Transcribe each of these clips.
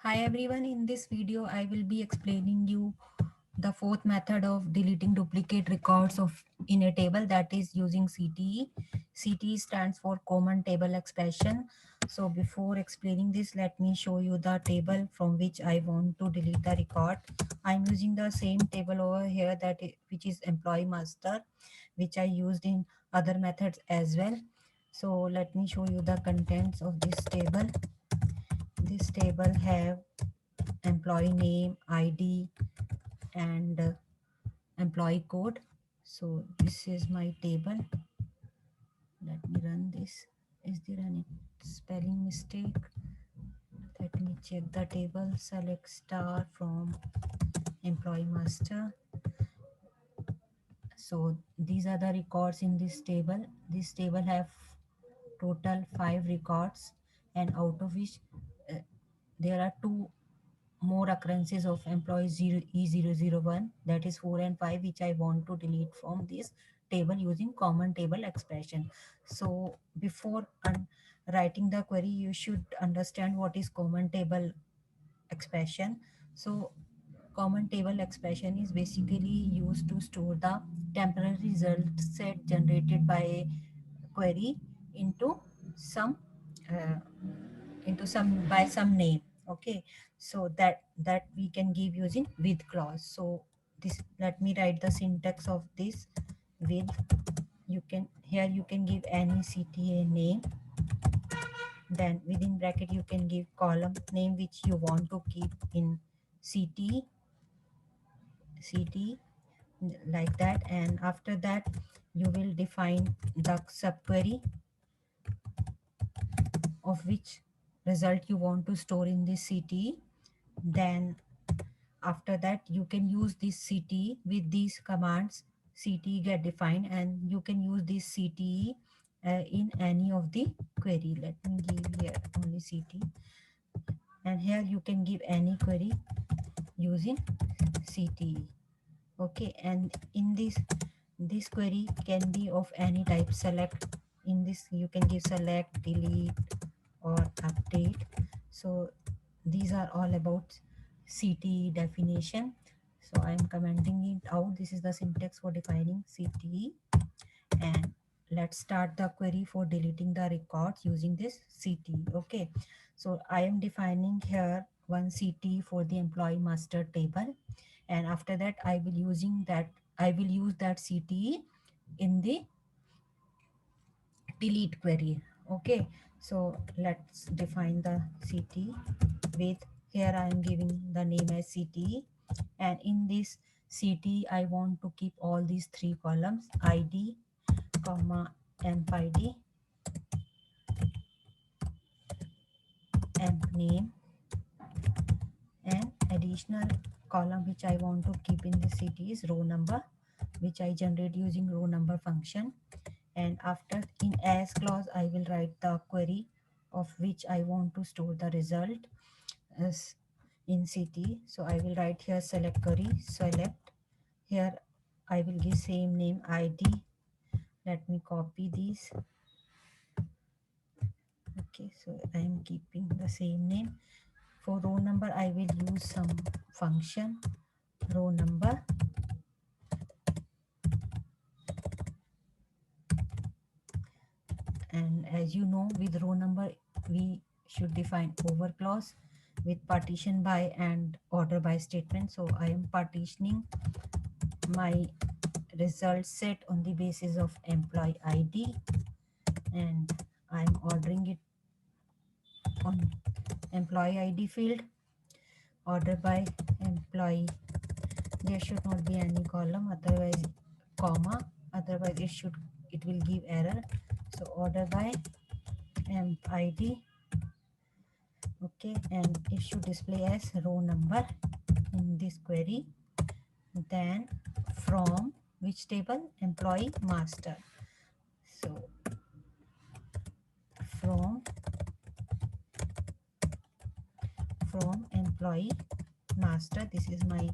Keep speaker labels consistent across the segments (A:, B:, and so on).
A: Hi everyone, in this video I will be explaining you the fourth method of deleting duplicate records of in a table, that is using CTE. CTE stands for common table expression. So before explaining this, let me show you the table from which I want to delete the record. I'm using the same table over here which is employee master, which I used in other methods as well. So let me show you the contents of this table. This table have employee name, ID, and employee code. So this is my table. Let me run this. Is there any spelling mistake? Let me check the table. Select star from employee master. So these are the records in this table. This table have total 5 records, and out of which uh, there are two more occurrences of employee 0 E001, that is 4 and 5, which I want to delete from this table using common table expression. So before writing the query, you should understand what is common table expression. So common table expression is basically used to store the temporary result set generated by a query into some uh, by some name. Okay, so that we can give using with clause. So this, let me write the syntax of this. With, you can, here you can give any CTA name, then within bracket you can give column name which you want to keep in CT like that, and after that you will define the subquery of which result you want to store in this CTE. Then after that you can use this CTE with these commands. CTE get defined and you can use this CTE in any of the query. Let me give here only CTE, and here you can give any query using CTE. Okay, and in this query can be of any type. Select, in this you can give select, delete, or update. So these are all about CTE definition. So I am commenting it out. This is the syntax for defining CTE. And let's start the query for deleting the records using this CTE. Okay, so I am defining here one CTE for the employee master table, and after that I will use that CTE in the delete query. Okay, so let's define the CTE with, here I am giving the name as CTE, and in this CTE I want to keep all these three columns: ID, comma, emp ID, emp name, and additional column which I want to keep in the CTE is row number, which I generate using row number function. And after, in as clause, I will write the query of which I want to store the result as in CTE. So I will write here select query, select, here I will give same name ID. Let me copy these. Okay, so I am keeping the same name. For row number I will use some function row number, and as you know, with row number we should define over clause with partition by and order by statement. So I am partitioning my result set on the basis of employee ID, and I am ordering it on employee ID field, order by employee. There should not be any column, otherwise comma, otherwise it will give error. So order by emp ID. Okay, and it should display as row number in this query. Then from which table? Employee master. So from employee master, this is my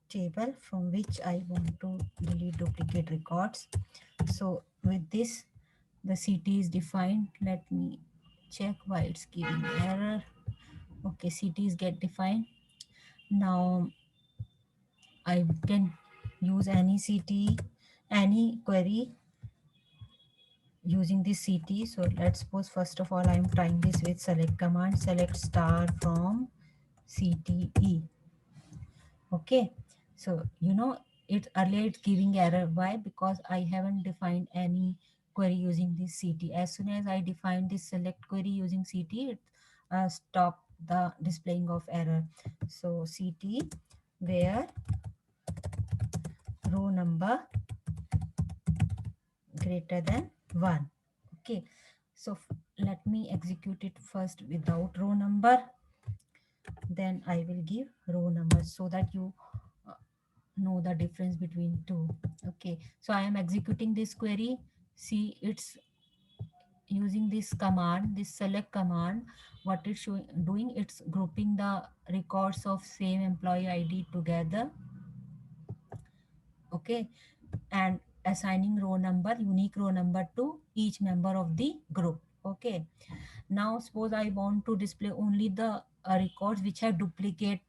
A: table from which I want to delete duplicate records. So with this the CT is defined. Let me check why it's giving error. Okay, CT is get defined. Now I can use any CT, any query using this CT. So let's suppose first of all I'm trying this with select command, select star from CTE. Okay, so it earlier it's giving error. Why? Because I haven't defined any query using this CT. As soon as I define this select query using CT, it stop the displaying of error. So CT where row number greater than 1. Okay, so let me execute it first without row number, then I will give row number so that you uh, know the difference between two. Okay, so I am executing this query. See, it's using this command, this select command. What it's doing, it's grouping the records of same employee ID together. Okay, and assigning row number, unique row number to each member of the group. Okay, now suppose I want to display only the records which have duplicate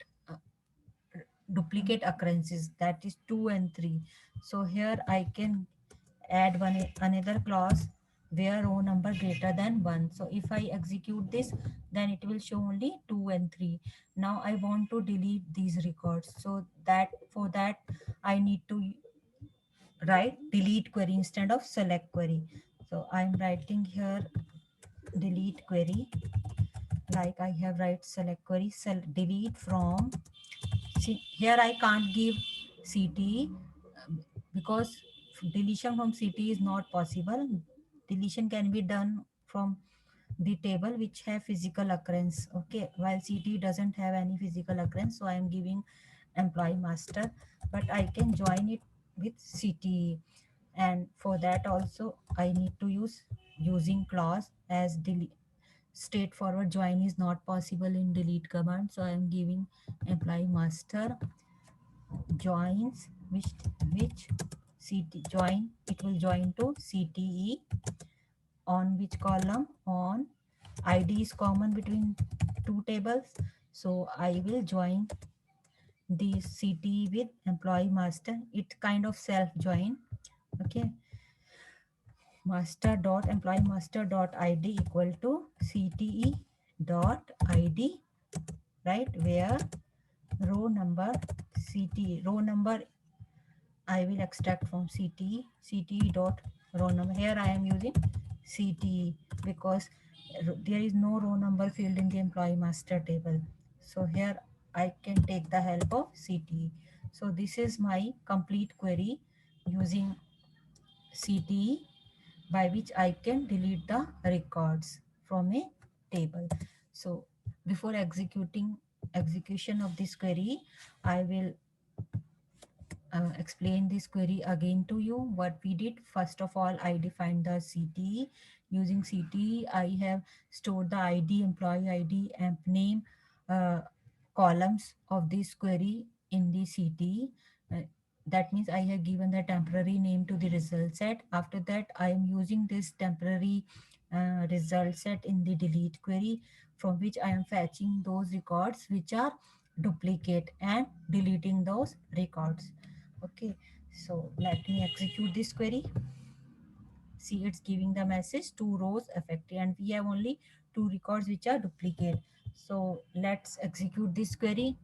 A: occurrences, that is 2 and 3. So here I can add one another clause where row number greater than 1. So if I execute this, then it will show only 2 and 3. Now I want to delete these records, so that for that I need to write delete query instead of select query. So I'm writing here delete query, like I have write select query, delete from. See, here I can't give CTE because deletion from CTE is not possible. Deletion can be done from the table which have physical occurrence. Okay, while CTE doesn't have any physical occurrence, so I am giving employee master, but I can join it with CTE, and for that also I need to use using clause, as delete straightforward join is not possible in delete command. So I am giving employee master joins which CT join, it will join to CTE on which column, on ID is common between two tables, so I will join the CTE with employee master. It kind of self join. Okay, master dot employee master dot id equal to CTE dot id, right, where row number, CTE row number I will extract from CTE dot row number. Here I am using CTE because there is no row number field in the employee master table. So here I can take the help of CTE. So this is my complete query using CTE, by which I can delete the records from a table. So before execution of this query, I will explain this query again to you. What we did, first of all, I defined the CTE. Using CTE, I have stored the ID, employee ID, amp name, uh, columns of this query in the CTE. That means I have given the temporary name to the result set. After that, I am using this temporary result set in the delete query, from which I am fetching those records which are duplicate and deleting those records. Okay, so let me execute this query. See, it's giving the message two rows affected, and we have only two records which are duplicate. So let's execute this query.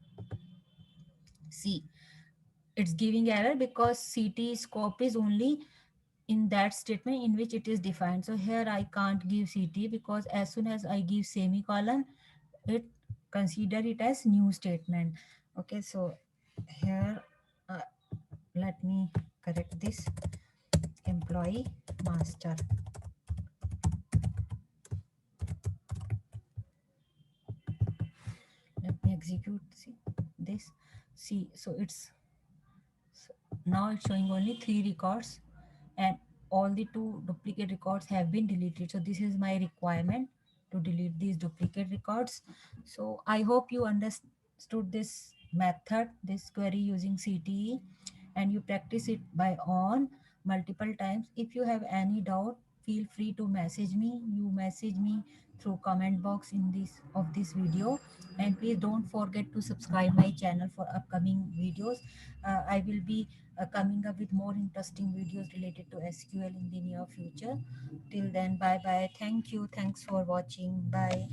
A: See, it's giving error because CT scope is only in that statement in which it is defined. So here I can't give CT because as soon as I give semicolon, it consider it as new statement. Okay, so here uh, let me correct this, employee master. Let me execute. See this. See, so it's, so now it's showing only three records, and all the two duplicate records have been deleted. So this is my requirement to delete these duplicate records. So I hope you understood this method, this query using CTE, and you practice it by on multiple times. If you have any doubt, feel free to message me. You message me through comment box in this video, and please don't forget to subscribe my channel for upcoming videos. I will be coming up with more interesting videos related to SQL in the near future. Till then, bye bye. Thank you. Thanks for watching. Bye.